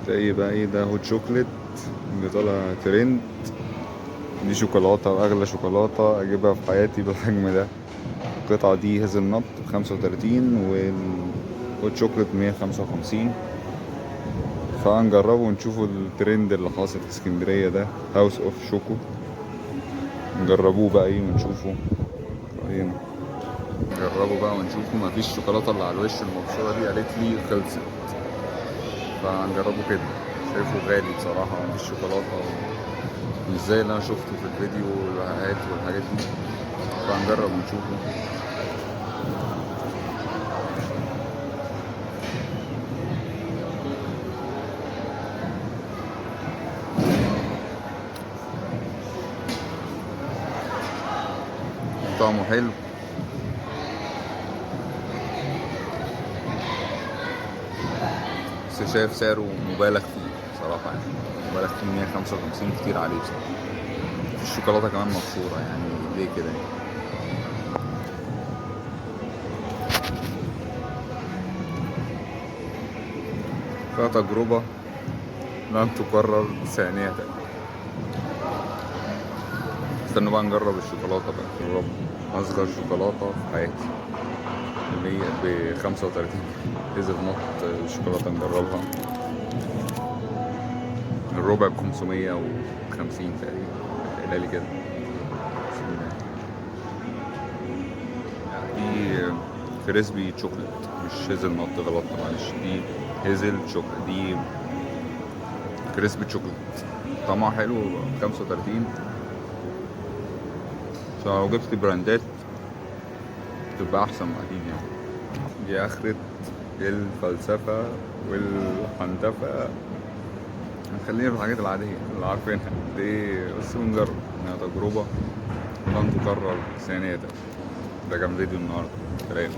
زي بقى ايه ده هوت شوكليت اللي طالع ترند. دي شوكولاتة وأغلى شوكولاتة أجيبها في حياتي بالحجم ده. القطعة دي هيزل نط ب35 والهوت شوكليت ب155. فهنجربه ونشوفوا الترند اللي حاصل في اسكندرية ده، هاوس اوف شوكو. نجربوه بقى ايه ونشوفه رأينا. نجربه بقى ونشوفه. مفيش الشوكولاتة اللي على الوش المبشورة دي قالت لي خلصت، فهنجربه كده. شايفه غالي بصراحة، مفيش شوكولاتة مش زي اللي انا شفته في الفيديو والهات والحاجات دي. فهنجرب ونشوفه. طعمه حلو. بس شايف سعره مبالغ فيه بصراحة، يعني مبالغ فيه 155 كتير عليه بصراحة. في الشوكولاتة كمان مبشورة، يعني ليه كده يعني؟ فتجربة لن تكرر ثانية. استنوا بقى نجرب الشوكولاتة بقى. نجرب أصغر شوكولاتة في حياتي اللي هي ب35 هيزل نوت شوكولاتة. نجربها. الربع ب550 تقريبا، قليل كده. دي كريسبي شوكليت مش هيزل نوت، غلط معلش. دي هيزل شوكليت، دي كريسبي شوكليت. طعمها حلو. 35. فلو جبت براندات تبقى أحسن أكيد يعني. دي آخرة الفلسفة والحنتفة. هنخلينا في الحاجات العادية اللي عارفينها دي بس، بنجرب إنها تجربة لن تكرر ثانية. ده كان فيديو النهاردة. سلام.